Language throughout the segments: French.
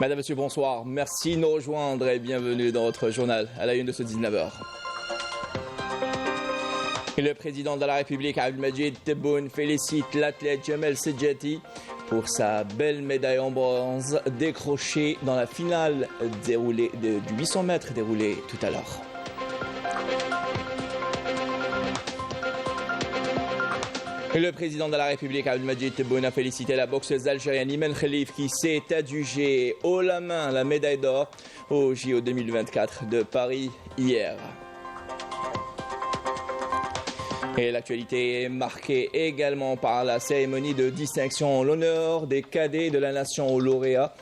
Madame, Monsieur, bonsoir. Merci de nous rejoindre et bienvenue dans votre journal à la une de ce 19h. Le président de la République, Abdelmadjid Tebboune, félicite l'athlète Jamel Sedjati pour sa belle médaille en bronze décrochée dans la finale du 800 mètres déroulée tout à l'heure. Le président de la République, Abdelmadjid Tebboune, a félicité la boxeuse algérienne Imen Khelif qui s'est adjugée haut la main la médaille d'or au JO 2024 de Paris hier. Et l'actualité est marquée également par la cérémonie de distinction en l'honneur des cadets de la nation aux lauréats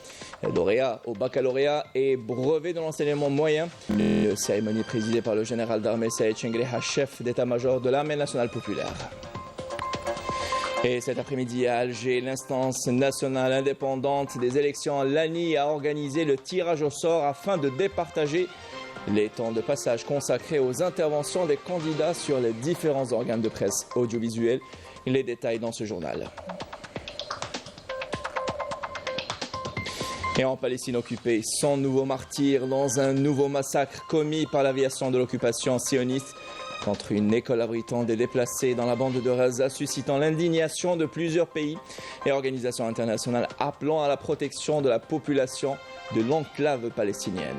au baccalauréat et brevet de l'enseignement moyen. Une cérémonie présidée par le général d'armée Saïd Chengreha, chef d'état-major de l'armée nationale populaire. Et cet après-midi à Alger, l'instance nationale indépendante des élections, l'ANI, a organisé le tirage au sort afin de départager les temps de passage consacrés aux interventions des candidats sur les différents organes de presse audiovisuelle. Les détails dans ce journal. Et en Palestine occupée, 100 nouveaux martyrs dans un nouveau massacre commis par l'aviation de l'occupation sioniste contre une école abritant des déplacés dans la bande de Gaza, suscitant l'indignation de plusieurs pays et organisations internationales appelant à la protection de la population de l'enclave palestinienne.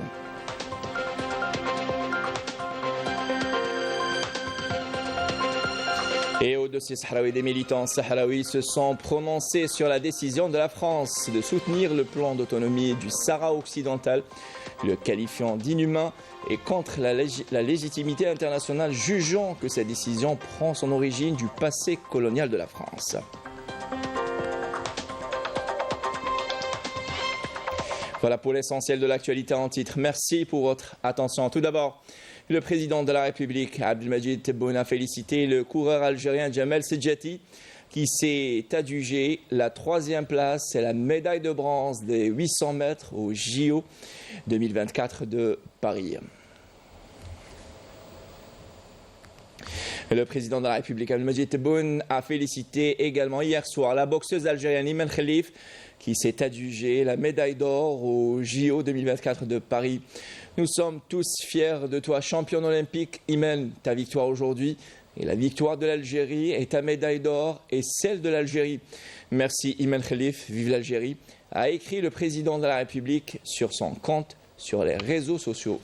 Et au dossier sahraoui, des militants sahraouis se sont prononcés sur la décision de la France de soutenir le plan d'autonomie du Sahara occidental, le qualifiant d'inhumain et contre la légitimité internationale, jugeant que cette décision prend son origine du passé colonial de la France. Voilà pour l'essentiel de l'actualité en titre. Merci pour votre attention. Tout d'abord, le président de la République, Abdelmadjid Tebboune, a félicité le coureur algérien Jamel Sedjati qui s'est adjugé la 3e place et la médaille de bronze des 800 mètres au JO 2024 de Paris. Le président de la République, Abdelmadjid Tebboune, a félicité également hier soir la boxeuse algérienne Imen Khelif qui s'est adjugée la médaille d'or au JO 2024 de Paris. Nous sommes tous fiers de toi, championne olympique. Imen, ta victoire aujourd'hui et la victoire de l'Algérie et ta médaille d'or et celle de l'Algérie. Merci Imen Khelif, vive l'Algérie, a écrit le président de la République sur son compte sur les réseaux sociaux.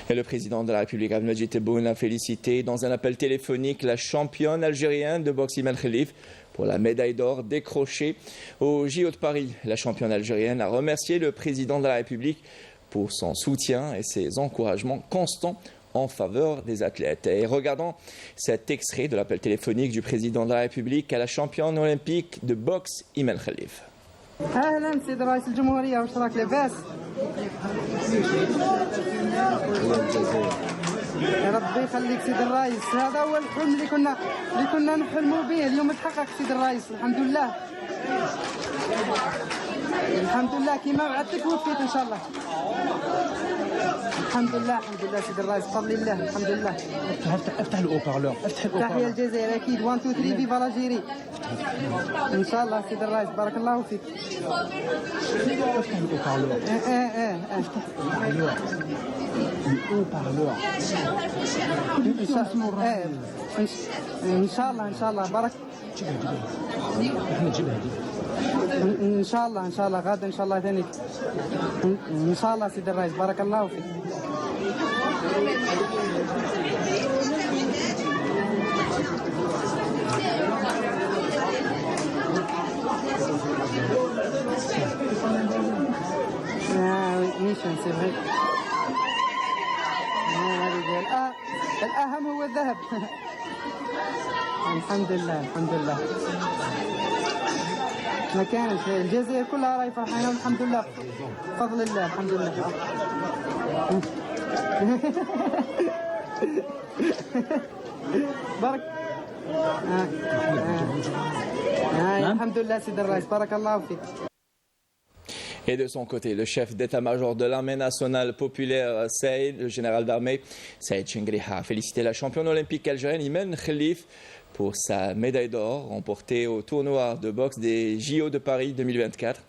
Et le président de la République, Abdelmadjid Tebboune, a félicité dans un appel téléphonique la championne algérienne de boxe Imen Khelif pour la médaille d'or décrochée au JO de Paris. La championne algérienne a remercié le président de la République pour son soutien et ses encouragements constants en faveur des athlètes. Et regardons cet extrait de l'appel téléphonique du président de la République à la championne olympique de boxe Imen Khelif. اهلا سيد رئيس الجمهوريه، واش راك لاباس؟ يا ربي يخليك سيد الرئيس، هذا هو الحلم اللي كنا نحلموا به، اليوم تحقق سيد الرئيس، الحمد لله. الحمد لله كما وعدتك وفيت ان شاء الله. الحمد لله سيد الرئيس، بفضل الله، الحمد لله. افتح الاوبارلور، تحية الجزائر اكيد، 1 2 3 فيفا لاجيري. ان شاء الله سيد الرئيس، بارك الله فيك. افتح الاوبارلور. الاوبارلور. ان شاء الله بارك. ان شاء الله غدا ان شاء الله ثاني ان شاء الله سيد الرئيس، بارك الله فيك. ميشن سي فري. الأهم هو الذهب. الحمد لله ما كانش الجزائر كلها راهي فرحانه، الحمد لله بفضل الله، الحمد لله. بارك. الحمد لله سيد الرئيس، بارك الله فيك. Et de son côté, le chef d'état-major de l'armée nationale populaire, Saïd, le général d'armée, Saïd Chengreha, a félicité la championne olympique algérienne Imen Khelif pour sa médaille d'or remportée au tournoi de boxe des JO de Paris 2024.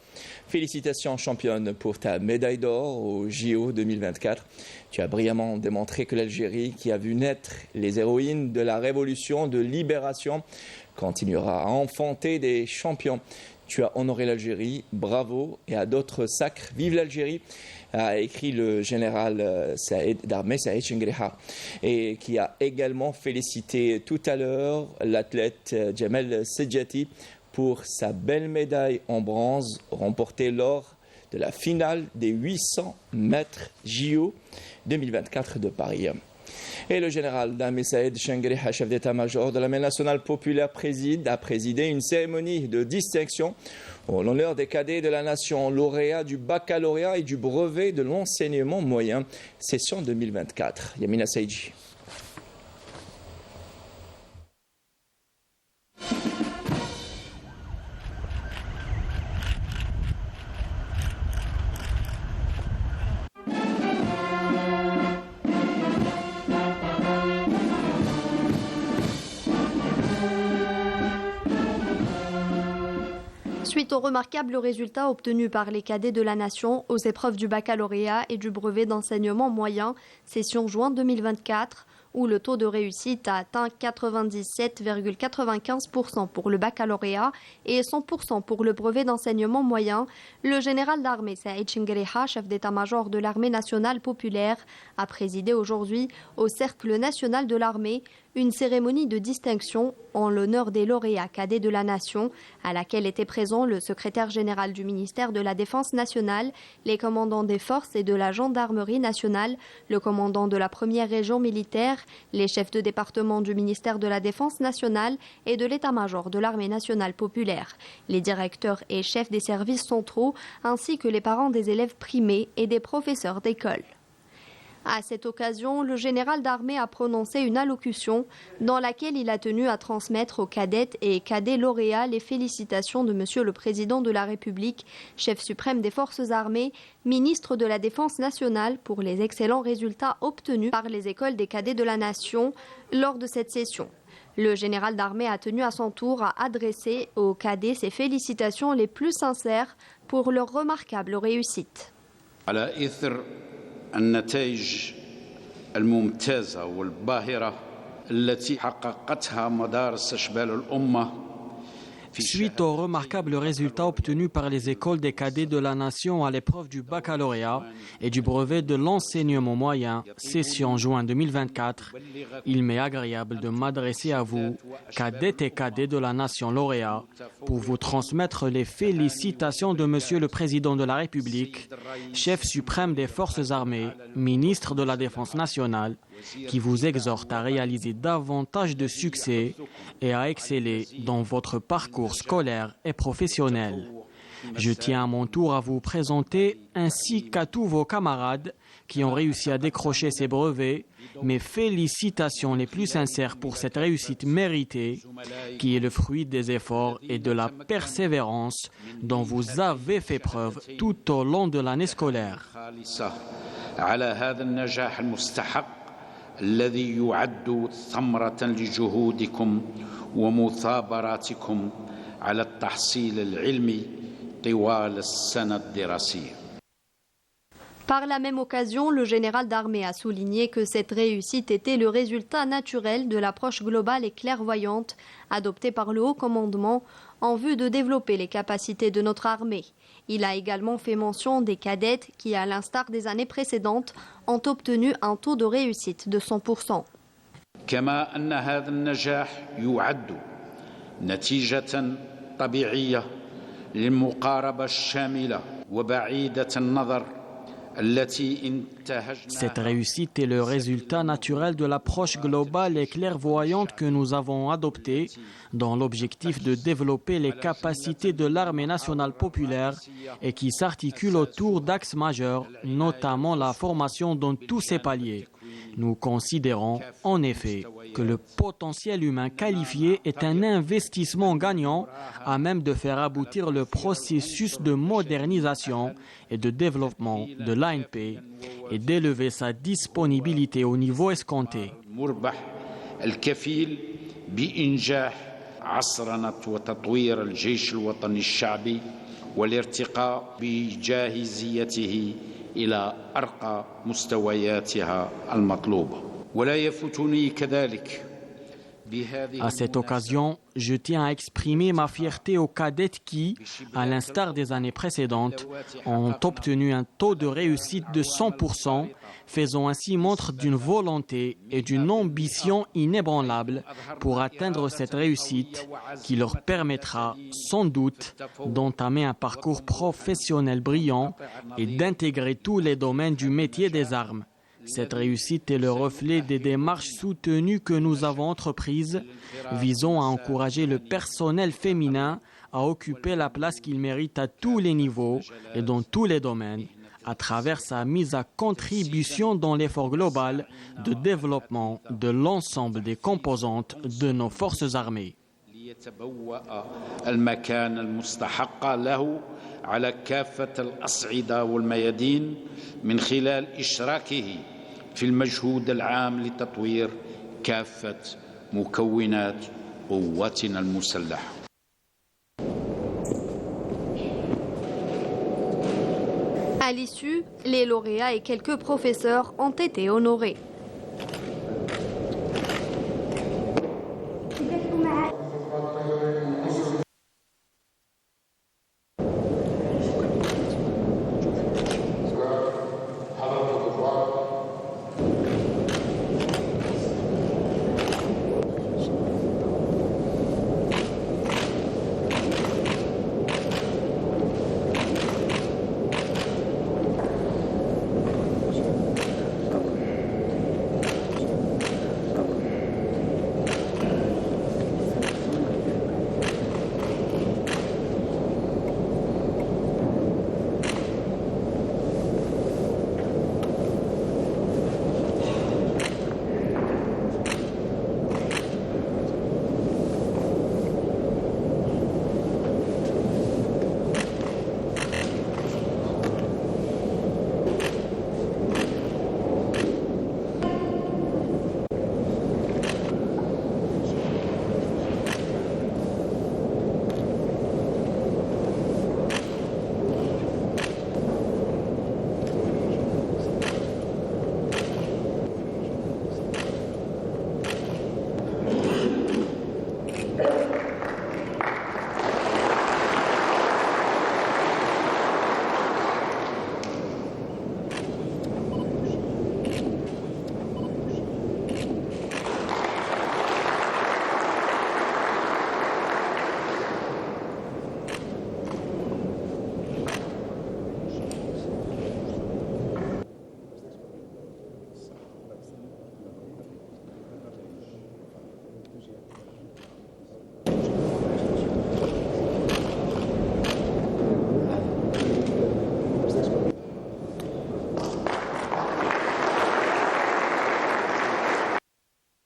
Félicitations championne pour ta médaille d'or au JO 2024. Tu as brillamment démontré que l'Algérie, qui a vu naître les héroïnes de la révolution de libération, continuera à enfanter des champions. Tu as honoré l'Algérie, bravo, et à d'autres sacres. Vive l'Algérie, a écrit le général d'armée Saïd Chengriha, et qui a également félicité tout à l'heure l'athlète Jamel Sedjati pour sa belle médaille en bronze remportée lors de la finale des 800 mètres JO 2024 de Paris. Et le général d'armée Saïd Chengriha, chef d'état-major de l'armée nationale populaire, a présidé une cérémonie de distinction en l'honneur des cadets de la nation lauréats du baccalauréat et du brevet de l'enseignement moyen, session 2024. Yamina Saïdji. Suite aux remarquables résultats obtenus par les cadets de la nation aux épreuves du baccalauréat et du brevet d'enseignement moyen, session juin 2024, où le taux de réussite a atteint 97,95% pour le baccalauréat et 100% pour le brevet d'enseignement moyen, le général d'armée Saïd Chengriha, chef d'état-major de l'armée nationale populaire, a présidé aujourd'hui au Cercle national de l'armée une cérémonie de distinction en l'honneur des lauréats cadets de la nation, à laquelle étaient présents le secrétaire général du ministère de la Défense nationale, les commandants des forces et de la gendarmerie nationale, le commandant de la première région militaire, les chefs de département du ministère de la Défense nationale et de l'état-major de l'armée nationale populaire, les directeurs et chefs des services centraux, ainsi que les parents des élèves primés et des professeurs d'école. À cette occasion, le général d'armée a prononcé une allocution dans laquelle il a tenu à transmettre aux cadettes et cadets lauréats les félicitations de Monsieur le Président de la République, chef suprême des Forces armées, ministre de la Défense nationale pour les excellents résultats obtenus par les écoles des cadets de la nation lors de cette session. Le général d'armée a tenu à son tour à adresser aux cadets ses félicitations les plus sincères pour leur remarquable réussite. النتائج الممتازة والباهرة التي حققتها مدارس شبال الأمة. Suite aux remarquables résultats obtenus par les écoles des cadets de la nation à l'épreuve du baccalauréat et du brevet de l'enseignement moyen, session juin 2024, il m'est agréable de m'adresser à vous, cadettes et cadets de la nation lauréat, pour vous transmettre les félicitations de Monsieur le Président de la République, chef suprême des Forces armées, ministre de la Défense nationale, qui vous exhorte à réaliser davantage de succès et à exceller dans votre parcours scolaire et professionnel. Je tiens à mon tour à vous présenter, ainsi qu'à tous vos camarades qui ont réussi à décrocher ces brevets, mes félicitations les plus sincères pour cette réussite méritée, qui est le fruit des efforts et de la persévérance dont vous avez fait preuve tout au long de l'année scolaire. الذي يعد ثمرة لجهودكم ومثابراتكم على التحصيل العلمي طوال السنة الدراسية. Par la même occasion, le général d'armée a souligné que cette réussite était le résultat naturel de l'approche globale et clairvoyante adoptée par le haut commandement en vue de développer les capacités de notre armée. Il a également fait mention des cadettes qui, à l'instar des années précédentes, ont obtenu un taux de réussite de 100%. كما أن هذا النجاح يعد نتيجة طبيعية للمقاربة الشاملة وبعيدة النظر. Cette réussite est le résultat naturel de l'approche globale et clairvoyante que nous avons adoptée dans l'objectif de développer les capacités de l'armée nationale populaire et qui s'articule autour d'axes majeurs, notamment la formation dans tous ses paliers. Nous considérons en effet que le potentiel humain qualifié est un investissement gagnant à même de faire aboutir le processus de modernisation et de développement de l'ANP et d'élever sa disponibilité au niveau escompté. بإنجاح عصرنة وتطوير الجيش الوطني الشعبي والارتقاء بجاهزيته إلى أرقى مستوياتها المطلوبة ولا يفوتني كذلك. À cette occasion, je tiens à exprimer ma fierté aux cadettes qui, à l'instar des années précédentes, ont obtenu un taux de réussite de 100%, faisant ainsi montre d'une volonté et d'une ambition inébranlables pour atteindre cette réussite qui leur permettra sans doute d'entamer un parcours professionnel brillant et d'intégrer tous les domaines du métier des armes. Cette réussite est le reflet des démarches soutenues que nous avons entreprises visant à encourager le personnel féminin à occuper la place qu'il mérite à tous les niveaux et dans tous les domaines, à travers sa mise à contribution dans l'effort global de développement de l'ensemble des composantes de nos forces armées. في المجهود العام لتطوير كافة مكونات قواتنا المسلحة. À l'issue, les lauréats et quelques professeurs ont été honorés.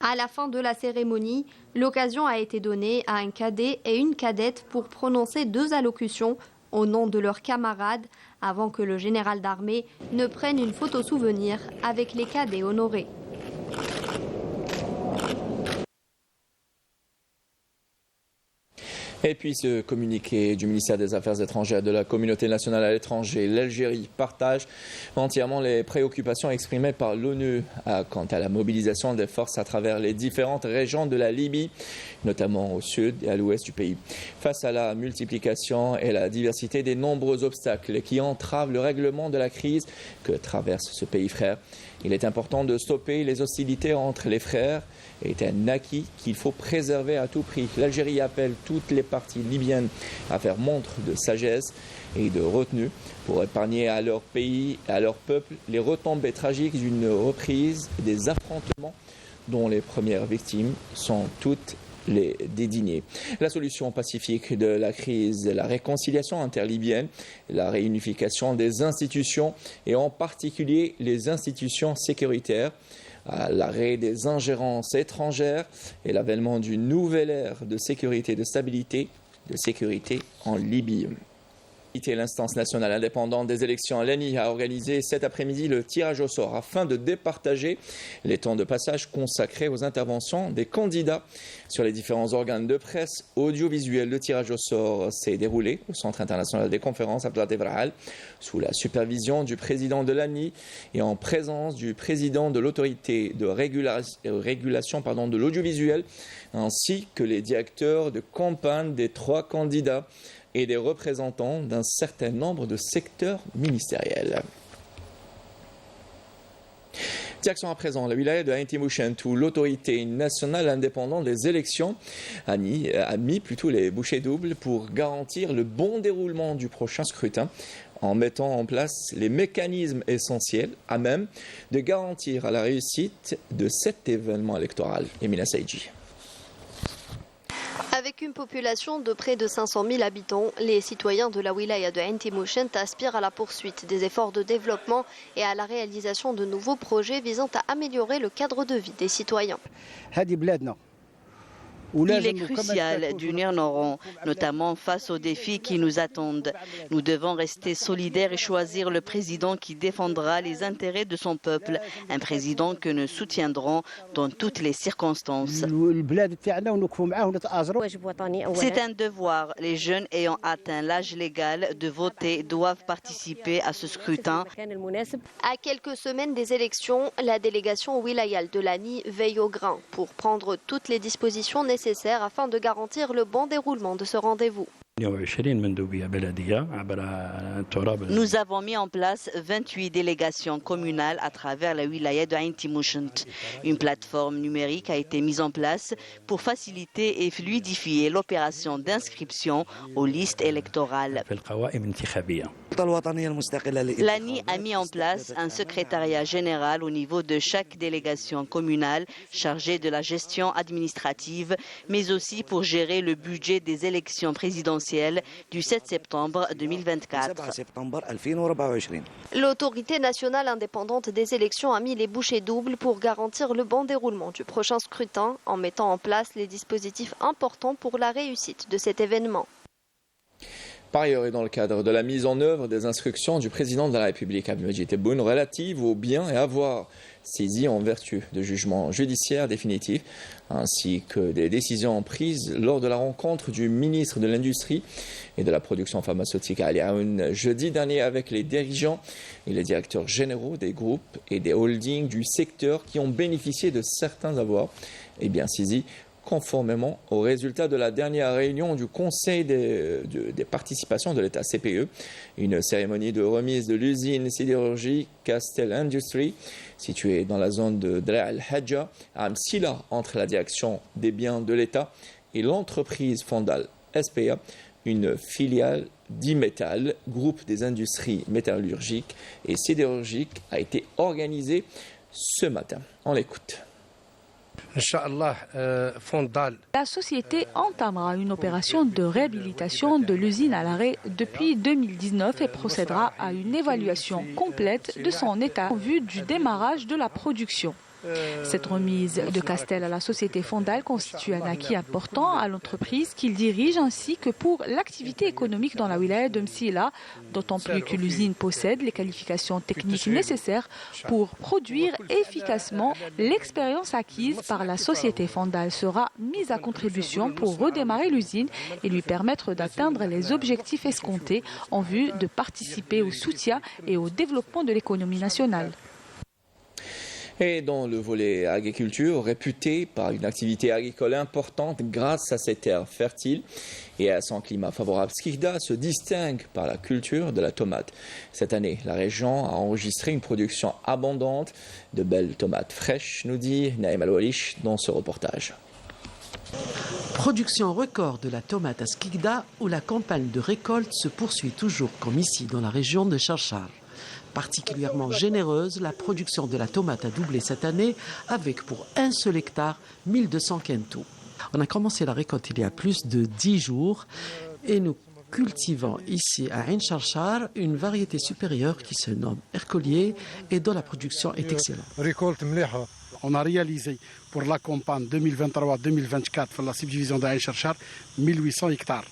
À la fin de la cérémonie, l'occasion a été donnée à un cadet et une cadette pour prononcer 2 allocutions au nom de leurs camarades avant que le général d'armée ne prenne une photo souvenir avec les cadets honorés. Et puis ce communiqué du ministère des Affaires étrangères de la communauté nationale à l'étranger, l'Algérie partage entièrement les préoccupations exprimées par l'ONU quant à la mobilisation des forces à travers les différentes régions de la Libye, notamment au sud et à l'ouest du pays. Face à la multiplication et la diversité des nombreux obstacles qui entravent le règlement de la crise que traverse ce pays frère, il est important de stopper les hostilités entre les frères est un acquis qu'il faut préserver à tout prix. L'Algérie appelle toutes les parties libyennes à faire montre de sagesse et de retenue pour épargner à leur pays et à leur peuple les retombées tragiques d'une reprise des affrontements dont les premières victimes sont toutes les dédigner. La solution pacifique de la crise, la réconciliation interlibyenne, la réunification des institutions et en particulier les institutions sécuritaires, l'arrêt des ingérences étrangères et l'avènement d'une nouvelle ère de sécurité et de stabilité, de sécurité en Libye. L'instance nationale indépendante des élections à l'ANI a organisé cet après-midi le tirage au sort afin de départager les temps de passage consacrés aux interventions des candidats sur les différents organes de presse audiovisuels. Le tirage au sort s'est déroulé au Centre international des conférences Abdelatif Rahal sous la supervision du président de l'ANI et en présence du président de l'autorité de régulation de l'audiovisuel ainsi que les directeurs de campagne des 3 candidats et des représentants d'un certain nombre de secteurs ministériels. Direction à présent la wilaya de Ain Timoushen où l'autorité nationale indépendante des élections a mis plutôt les bouchées doubles pour garantir le bon déroulement du prochain scrutin en mettant en place les mécanismes essentiels à même de garantir à la réussite de cet événement électoral. Emina Saïdji. Avec une population de près de 500 000 habitants, les citoyens de la wilaya de Ain Timoushen aspirent à la poursuite des efforts de développement et à la réalisation de nouveaux projets visant à améliorer le cadre de vie des citoyens. Il est crucial d'unir nos rangs, notamment face aux défis qui nous attendent. Nous devons rester solidaires et choisir le président qui défendra les intérêts de son peuple, un président que nous soutiendrons dans toutes les circonstances. C'est un devoir. Les jeunes ayant atteint l'âge légal de voter doivent participer à ce scrutin. À quelques semaines des élections, la délégation wilayale de l'ANI veille au grain pour prendre toutes les dispositions nécessaires afin de garantir le bon déroulement de ce rendez-vous. Nous avons mis en place 28 délégations communales à travers la wilaya de Ain Timoushen. Une plateforme numérique a été mise en place pour faciliter et fluidifier l'opération d'inscription aux listes électorales. L'ANI a mis en place un secrétariat général au niveau de chaque délégation communale chargé de la gestion administrative, mais aussi pour gérer le budget des élections présidentielles du 7 septembre 2024. L'autorité nationale indépendante des élections a mis les bouchées doubles pour garantir le bon déroulement du prochain scrutin en mettant en place les dispositifs importants pour la réussite de cet événement. Par ailleurs, et dans le cadre de la mise en œuvre des instructions du président de la République, Abdelmajid Tebboune, relatives aux biens et avoirs saisis en vertu de jugements judiciaires définitifs, ainsi que des décisions prises lors de la rencontre du ministre de l'Industrie et de la Production pharmaceutique à Ali Aoun jeudi dernier avec les dirigeants et les directeurs généraux des groupes et des holdings du secteur qui ont bénéficié de certains avoirs et biens saisis, conformément aux résultats de la dernière réunion du Conseil des participations de l'État CPE, une cérémonie de remise de l'usine sidérurgique Castel Industries, située dans la zone de Dra al-Hadja, à Msila, entre la direction des biens de l'État et l'entreprise Fondal SPA, une filiale d'Imetal, groupe des industries métallurgiques et sidérurgiques, a été organisée ce matin. On l'écoute. La société entamera une opération de réhabilitation de l'usine à l'arrêt depuis 2019 et procédera à une évaluation complète de son état en vue du démarrage de la production. Cette remise de Castel à la société Fondal constitue un acquis important à l'entreprise qu'il dirige ainsi que pour l'activité économique dans la wilaya de Msila, d'autant plus que l'usine possède les qualifications techniques nécessaires pour produire efficacement. L'expérience acquise par la société Fondal sera mise à contribution pour redémarrer l'usine et lui permettre d'atteindre les objectifs escomptés en vue de participer au soutien et au développement de l'économie nationale. Et dans le volet agriculture, réputé par une activité agricole importante grâce à ses terres fertiles et à son climat favorable, Skikda se distingue par la culture de la tomate. Cette année, la région a enregistré une production abondante de belles tomates fraîches, nous dit Naïm Al-Walish dans ce reportage. Production record de la tomate à Skikda où la campagne de récolte se poursuit toujours comme ici dans la région de Charchar. Particulièrement généreuse, la production de la tomate a doublé cette année avec pour un seul hectare 1200 quintaux. On a commencé la récolte il y a plus de 10 jours et nous cultivons ici à Ain Charchar une variété supérieure qui se nomme Ercolier et dont la production est excellente. On a réalisé pour la campagne 2023-2024 pour la subdivision d'Ain Charchar 1800 hectares.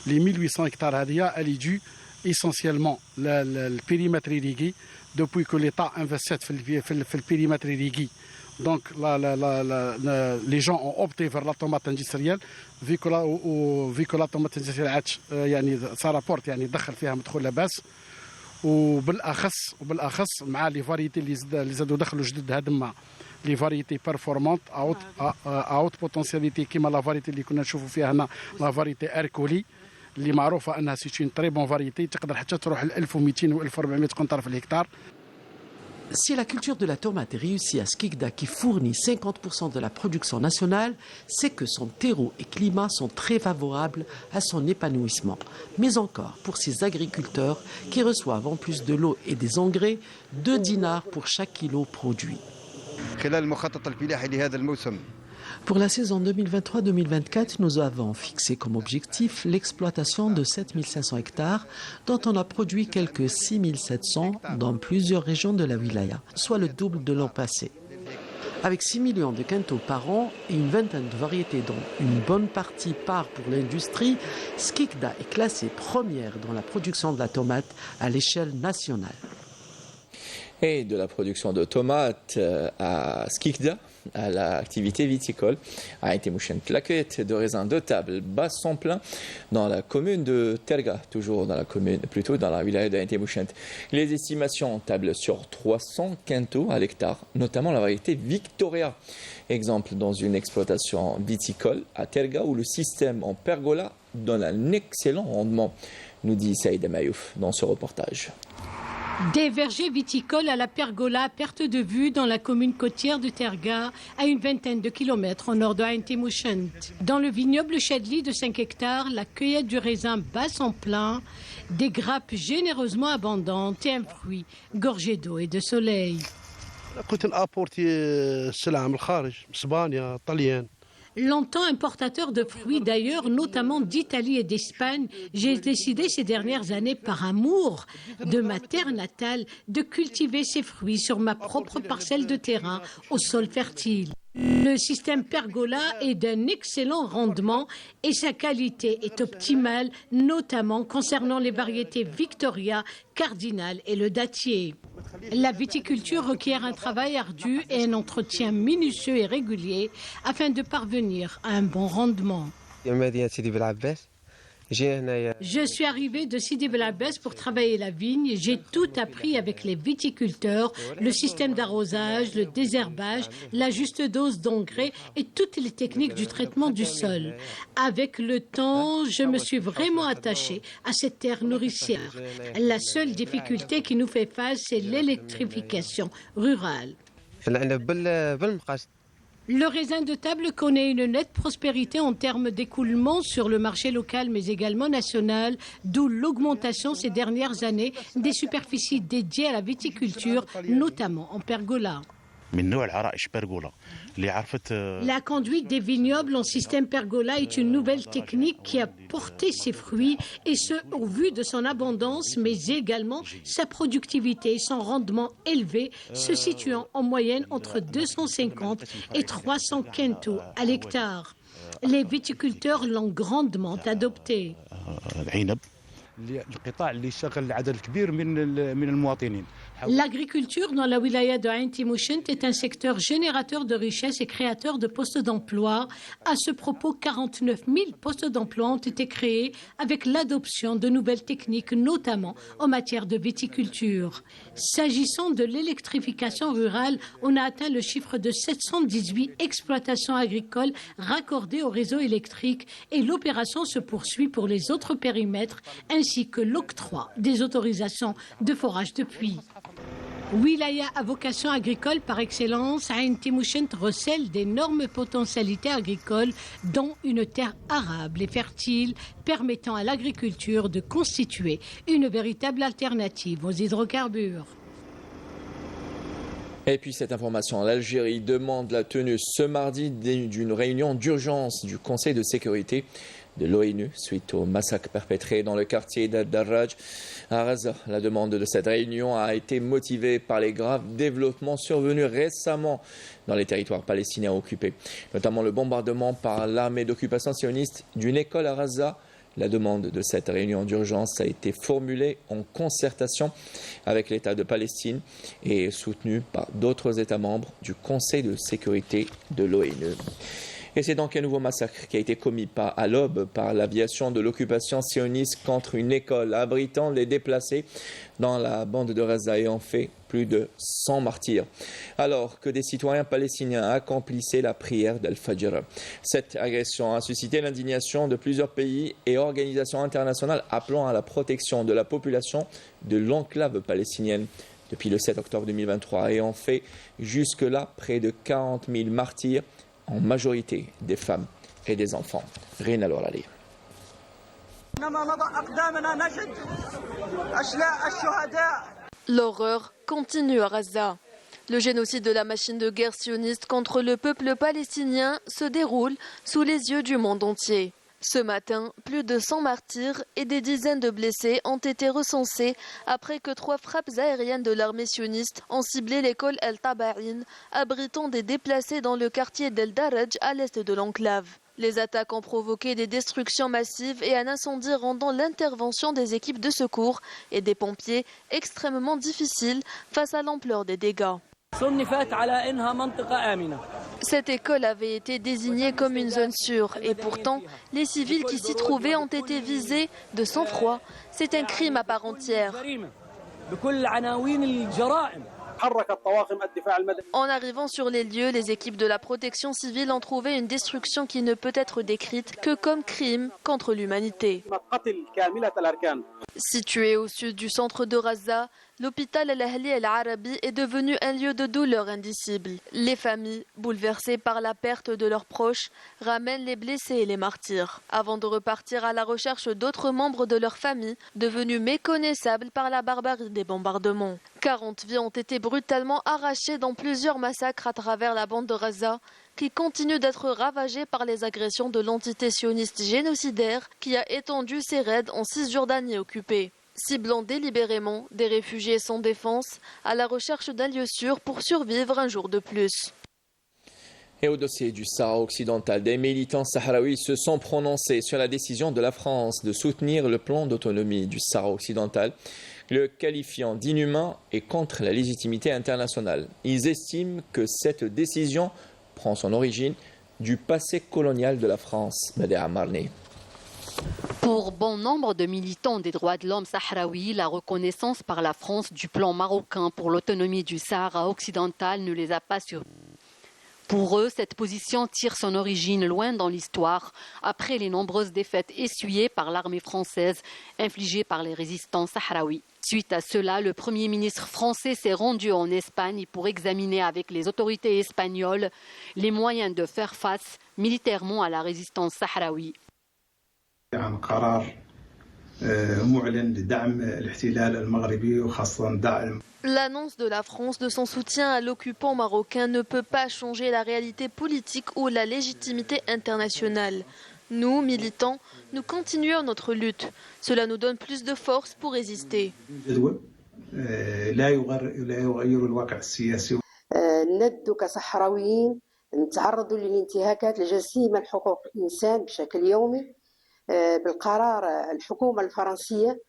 Les 1800 hectares, elle est due essentiellement le périmètre irrigué. Depuis que l'État investit dans le périmètre irrigué, donc les gens ont opté vers la tomate industrielle vu que la tomate industrielle ça rapporte دخل فيها مدخول لاباس وبالاخص مع لي فاريتي اللي زادوا دخلوا جدد هادما لي فاريتي بيرفورمانت اوت بوتنسياليتي كيما لا فاريتي اللي كنا نشوفوا فيها هنا لا فاريتي اركولي اللي معروفه انها سي اون تري بون فاريتي تقدر حتى تروح ل 1200 و 1400 قنطار في الهكتار. Si la culture de la tomate est réussie à Skikda, qui fournit 50% de la production nationale, c'est que son terreau et climat sont très favorables à son épanouissement. Mais encore, pour ces agriculteurs qui reçoivent en plus de l'eau et des engrais, 2 dinars pour chaque kilo produit. Pour la saison 2023-2024, nous avons fixé comme objectif l'exploitation de 7500 hectares, dont on a produit quelques 6700 dans plusieurs régions de la wilaya, soit le double de l'an passé. Avec 6 millions de quintaux par an et une vingtaine de variétés dont une bonne partie part pour l'industrie, Skikda est classée première dans la production de la tomate à l'échelle nationale. Et de la production de tomates à Skikda, à l'activité viticole, à Intimouchent. La cueillette de raisins de table bat son plein dans la commune de Terga, toujours dans la commune, plutôt dans la wilaya de Intimouchent. Les estimations tablent sur 300 quintaux à l'hectare, notamment la variété Victoria. Exemple dans une exploitation viticole à Terga où le système en pergola donne un excellent rendement, nous dit Saïd Mayouf dans ce reportage. Des vergers viticoles à la pergola à perte de vue dans la commune côtière de Terga, à une vingtaine de kilomètres au nord de Intimouchent. Dans le vignoble Chadli de 5 hectares, la cueillette du raisin bat son plein, des grappes généreusement abondantes et un fruit gorgé d'eau et de soleil. Longtemps importateur de fruits d'ailleurs, notamment d'Italie et d'Espagne, j'ai décidé ces dernières années, par amour de ma terre natale, de cultiver ces fruits sur ma propre parcelle de terrain au sol fertile. Le système pergola est d'un excellent rendement et sa qualité est optimale, notamment concernant les variétés Victoria, Cardinal et le dattier. La viticulture requiert un travail ardu et un entretien minutieux et régulier afin de parvenir à un bon rendement. Je suis arrivé de Sidi Bel Abbès pour travailler la vigne. J'ai tout appris avec les viticulteurs, le système d'arrosage, le désherbage, la juste dose d'engrais et toutes les techniques du traitement du sol. Avec le temps, je me suis vraiment attaché à cette terre nourricière. La seule difficulté qui nous fait face, c'est l'électrification rurale. Le raisin de table connaît une nette prospérité en termes d'écoulement sur le marché local mais également national, d'où l'augmentation ces dernières années des superficies dédiées à la viticulture, notamment en pergola. La conduite des vignobles en système pergola est une nouvelle technique qui a porté ses fruits, et ce au vu de son abondance, mais également sa productivité et son rendement élevé, se situant en moyenne entre 250 et 300 quintaux à l'hectare. Les viticulteurs l'ont grandement adopté. L'agriculture dans la wilaya de Intimouchent est un secteur générateur de richesses et créateur de postes d'emploi. À ce propos, 49 000 postes d'emploi ont été créés avec l'adoption de nouvelles techniques, notamment en matière de viticulture. S'agissant de l'électrification rurale, on a atteint le chiffre de 718 exploitations agricoles raccordées au réseau électrique et l'opération se poursuit pour les autres périmètres ainsi que l'octroi des autorisations de forage de puits. Wilaya à vocation agricole par excellence, Ain Timouchent recèle d'énormes potentialités agricoles, dont une terre arable et fertile, permettant à l'agriculture de constituer une véritable alternative aux hydrocarbures. Et puis cette information, l'Algérie demande la tenue ce mardi d'une réunion d'urgence du Conseil de sécurité de l'ONU suite au massacre perpétré dans le quartier d'Ad-Darraj à Gaza. La demande de cette réunion a été motivée par les graves développements survenus récemment dans les territoires palestiniens occupés, notamment le bombardement par l'armée d'occupation sioniste d'une école à Gaza La demande de cette réunion d'urgence a été formulée en concertation avec l'État de Palestine et soutenue par d'autres États membres du Conseil de sécurité de l'ONU. Et c'est donc un nouveau massacre qui a été commis à l'aube par l'aviation de l'occupation sioniste contre une école abritant les déplacés dans la bande de Gaza et en fait plus de 100 martyrs, alors que des citoyens palestiniens accomplissaient la prière d'Al-Fajr. Cette agression a suscité l'indignation de plusieurs pays et organisations internationales appelant à la protection de la population de l'enclave palestinienne depuis le 7 octobre 2023 et en fait jusque-là près de 40 000 martyrs, en majorité des femmes et des enfants. Rina Lorali. L'horreur continue à Gaza. Le génocide de la machine de guerre sioniste contre le peuple palestinien se déroule sous les yeux du monde entier. Ce matin, plus de 100 martyrs et des dizaines de blessés ont été recensés après que 3 frappes aériennes de l'armée sioniste ont ciblé l'école El-Tabaïn, abritant des déplacés dans le quartier d'El-Daraj à l'est de l'enclave. Les attaques ont provoqué des destructions massives et un incendie rendant l'intervention des équipes de secours et des pompiers extrêmement difficile face à l'ampleur des dégâts. Cette école avait été désignée comme une zone sûre et pourtant, les civils qui s'y trouvaient ont été visés de sang-froid. C'est un crime à part entière. En arrivant sur les lieux, les équipes de la protection civile ont trouvé une destruction qui ne peut être décrite que comme crime contre l'humanité. Situé au sud du centre de Gaza, l'hôpital Al-Ahli El-Arabi est devenu un lieu de douleur indicible. Les familles, bouleversées par la perte de leurs proches, ramènent les blessés et les martyrs, avant de repartir à la recherche d'autres membres de leur famille, devenus méconnaissables par la barbarie des bombardements. 40 vies ont été brutalement arrachées dans plusieurs massacres à travers la bande de Gaza, qui continue d'être ravagée par les agressions de l'entité sioniste génocidaire qui a étendu ses raids en Cisjordanie occupée, ciblant délibérément des réfugiés sans défense à la recherche d'un lieu sûr pour survivre un jour de plus. Et au dossier du Sahara occidental, des militants sahraouis se sont prononcés sur la décision de la France de soutenir le plan d'autonomie du Sahara occidental, le qualifiant d'inhumain et contre la légitimité internationale. Ils estiment que cette décision prend son origine du passé colonial de la France. Madea Marné. Pour bon nombre de militants des droits de l'homme sahraouis, la reconnaissance par la France du plan marocain pour l'autonomie du Sahara occidental ne les a pas surpris. Pour eux, cette position tire son origine loin dans l'histoire, après les nombreuses défaites essuyées par l'armée française infligées par les résistants sahraouis. Suite à cela, le Premier ministre français s'est rendu en Espagne pour examiner avec les autorités espagnoles les moyens de faire face militairement à la résistance sahraoui. L'annonce de la France de son soutien à l'occupant marocain ne peut pas changer la réalité politique ou la légitimité internationale. Nous, militants, nous continuons notre lutte. Cela nous donne plus de force pour résister. ندوا كصحراويين نتعرضوا للانتهاكات الجسيمة لحقوق الإنسان بشكل يومي بالقرار الحكومة الفرنسية.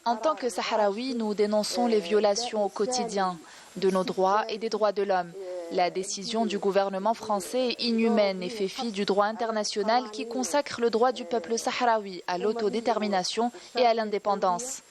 En tant que Sahraouis, nous dénonçons les violations au quotidien de nos droits et des droits de l'homme. La décision du gouvernement français est inhumaine et fait fi du droit international qui consacre le droit du peuple sahraoui à l'autodétermination et à l'indépendance.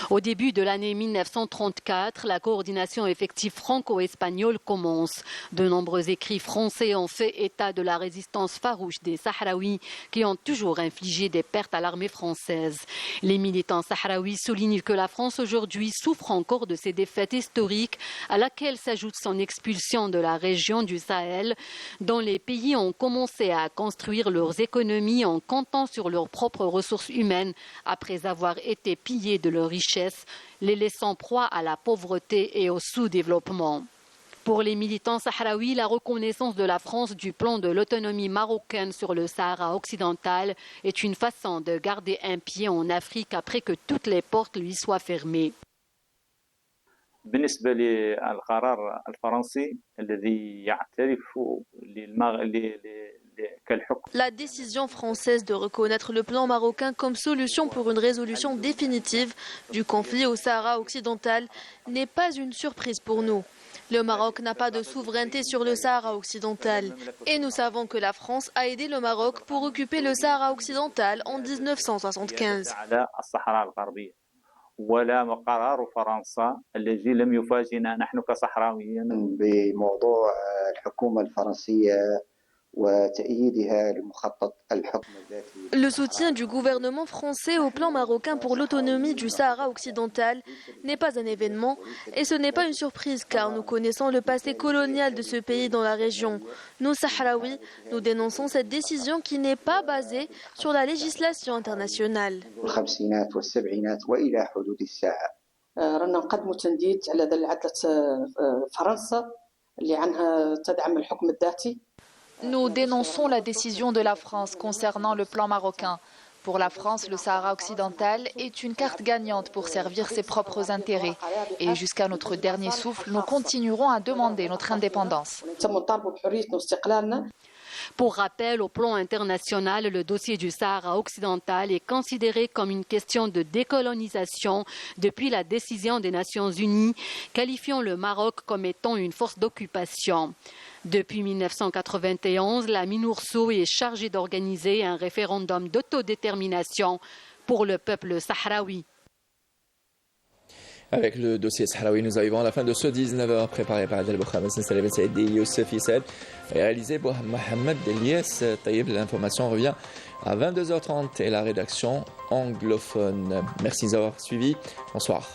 Au début de l'année 1934, la coordination effective franco-espagnole commence. De nombreux écrits français ont fait état de la résistance farouche des Sahraouis qui ont toujours infligé des pertes à l'armée française. Les militants sahraouis soulignent que la France aujourd'hui souffre encore de ces défaites historiques à laquelle s'ajoute son expulsion de la région du Sahel, dont les pays ont commencé à construire leurs économies en comptant sur leurs propres ressources humaines après avoir été pillés de leurs richesses, les laissant proie à la pauvreté et au sous-développement. Pour les militants sahraouis, la reconnaissance de la France du plan de l'autonomie marocaine sur le Sahara occidental est une façon de garder un pied en Afrique après que toutes les portes lui soient fermées. بالنسبة للقرار الفرنسي الذي يعترف كالحكم. La décision française de reconnaître le plan marocain comme solution pour une résolution définitive du conflit au Sahara occidental n'est pas une surprise pour nous. Le Maroc n'a pas de souveraineté sur le Sahara occidental. Et nous savons que la France a aidé le Maroc pour occuper le Sahara occidental en 1975. ولا قرار فرنسا الذي لم يفاجئنا نحن كصحراويين بموضوع الحكومة الفرنسية وتأييدها لمخطط الحكم الذاتي. Le soutien du gouvernement français au plan marocain pour l'autonomie du Sahara occidental n'est pas un événement et ce n'est pas une surprise car nous connaissons le passé colonial de ce pays dans la région. Nous, Sahraouis, nous dénonçons cette décision qui n'est pas basée sur la législation internationale. الخمسينات والسبعينات وإلى حدود الساعة. رانا نقدموا تنديد على عدلة فرنسا اللي عنها تدعم الحكم الذاتي. Nous dénonçons la décision de la France concernant le plan marocain. Pour la France, le Sahara occidental est une carte gagnante pour servir ses propres intérêts. Et jusqu'à notre dernier souffle, nous continuerons à demander notre indépendance. Pour rappel, au plan international, le dossier du Sahara occidental est considéré comme une question de décolonisation depuis la décision des Nations Unies, qualifiant le Maroc comme étant une force d'occupation. Depuis 1991, la MINURSO est chargée d'organiser un référendum d'autodétermination pour le peuple sahraoui. Avec le dossier sahraoui, nous arrivons à la fin de ce 19h préparé par Adel Boukham, et Youssef Issed, réalisé par Mohamed Elias Taïb. L'information revient à 22h30 et la rédaction anglophone. Merci d'avoir suivi. Bonsoir.